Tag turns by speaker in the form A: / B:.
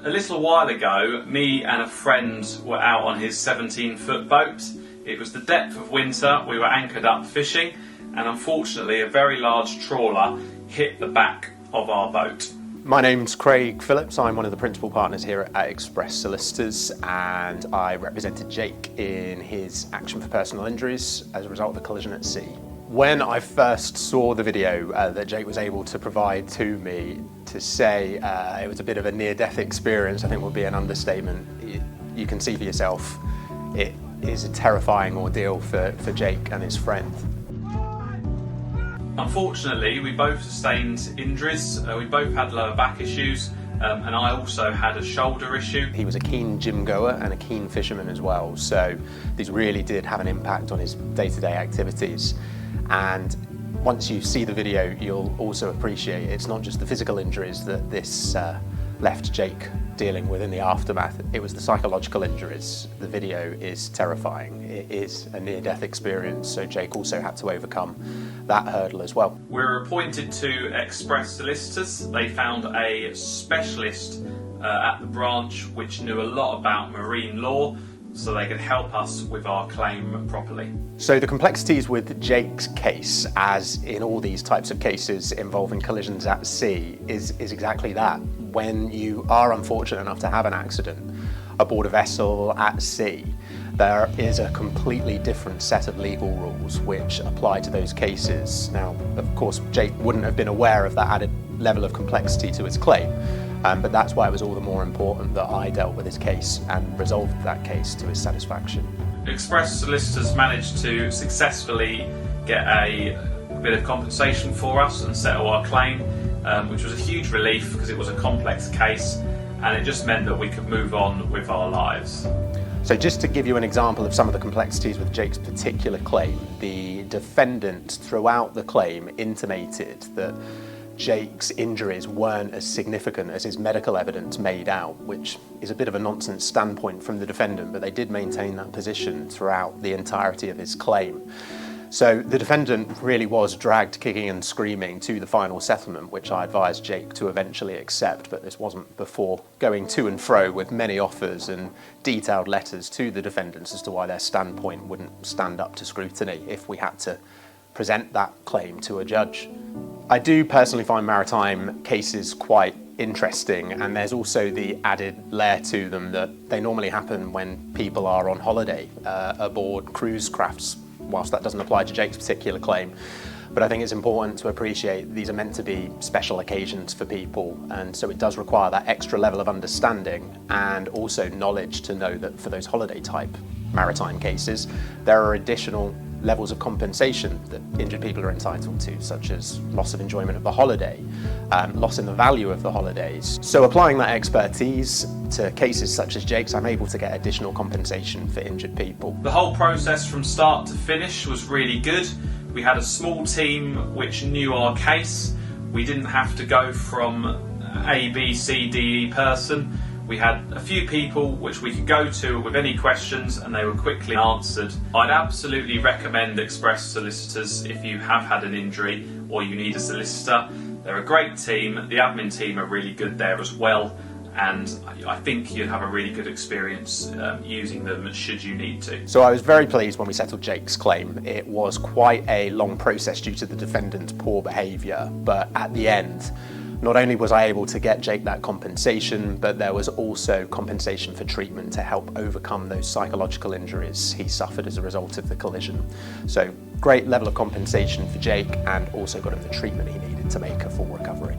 A: A little while ago, me and a friend were out on his 17-foot boat. It was the depth of winter, we were anchored up fishing, and unfortunately a very large trawler hit the back of our boat.
B: My name's Craig Phillips, I'm one of the principal partners here at Express Solicitors, and I represented Jake in his action for personal injuries as a result of the collision at sea. When I first saw the video that Jake was able to provide to me, to say it was a bit of a near-death experience, I think would be an understatement. You can see for yourself, it is a terrifying ordeal for Jake and his friend.
A: Unfortunately, we both sustained injuries. We both had lower back issues, and I also had a shoulder issue.
B: He was a keen gym goer and a keen fisherman as well, so these really did have an impact on his day-to-day activities. And once you see the video, you'll also appreciate it's not just the physical injuries that this left Jake dealing with in the aftermath, it was the psychological injuries. The video is terrifying. It is a near-death experience, so Jake also had to overcome that hurdle as well.
A: We were appointed to Express Solicitors. They found a specialist at the branch which knew a lot about marine law, so they could help us with our claim properly.
B: So the complexities with Jake's case, as in all these types of cases involving collisions at sea, is exactly that. When you are unfortunate enough to have an accident aboard a vessel at sea, there is a completely different set of legal rules which apply to those cases. Now, of course, Jake wouldn't have been aware of that added level of complexity to his claim, but that's why it was all the more important that I dealt with his case and resolved that case to his satisfaction.
A: Express Solicitors managed to successfully get a bit of compensation for us and settle our claim, which was a huge relief because it was a complex case and it just meant that we could move on with our lives.
B: So just to give you an example of some of the complexities with Jake's particular claim, the defendant throughout the claim intimated that Jake's injuries weren't as significant as his medical evidence made out, which is a bit of a nonsense standpoint from the defendant, but they did maintain that position throughout the entirety of his claim. So the defendant really was dragged kicking and screaming to the final settlement, which I advised Jake to eventually accept, but this wasn't before going to and fro with many offers and detailed letters to the defendants as to why their standpoint wouldn't stand up to scrutiny if we had to present that claim to a judge. I do personally find maritime cases quite interesting, and there's also the added layer to them that they normally happen when people are on holiday aboard cruise crafts, whilst that doesn't apply to Jake's particular claim. But I think it's important to appreciate these are meant to be special occasions for people, and so it does require that extra level of understanding and also knowledge to know that for those holiday type maritime cases, there are additional levels of compensation that injured people are entitled to, such as loss of enjoyment of the holiday, loss in the value of the holidays. So applying that expertise to cases such as Jake's, I'm able to get additional compensation for injured people.
A: The whole process from start to finish was really good. We had a small team which knew our case. We didn't have to go from A, B, C, D, E person. We had a few people which we could go to with any questions and they were quickly answered. I'd absolutely recommend Express Solicitors if you have had an injury or you need a solicitor. They're a great team, the admin team are really good there as well, and I think you'd have a really good experience using them should you need to.
B: So I was very pleased when we settled Jake's claim. It was quite a long process due to the defendant's poor behaviour, but at the end, not only was I able to get Jake that compensation, but there was also compensation for treatment to help overcome those psychological injuries he suffered as a result of the collision. So great level of compensation for Jake, and also got him the treatment he needed to make a full recovery.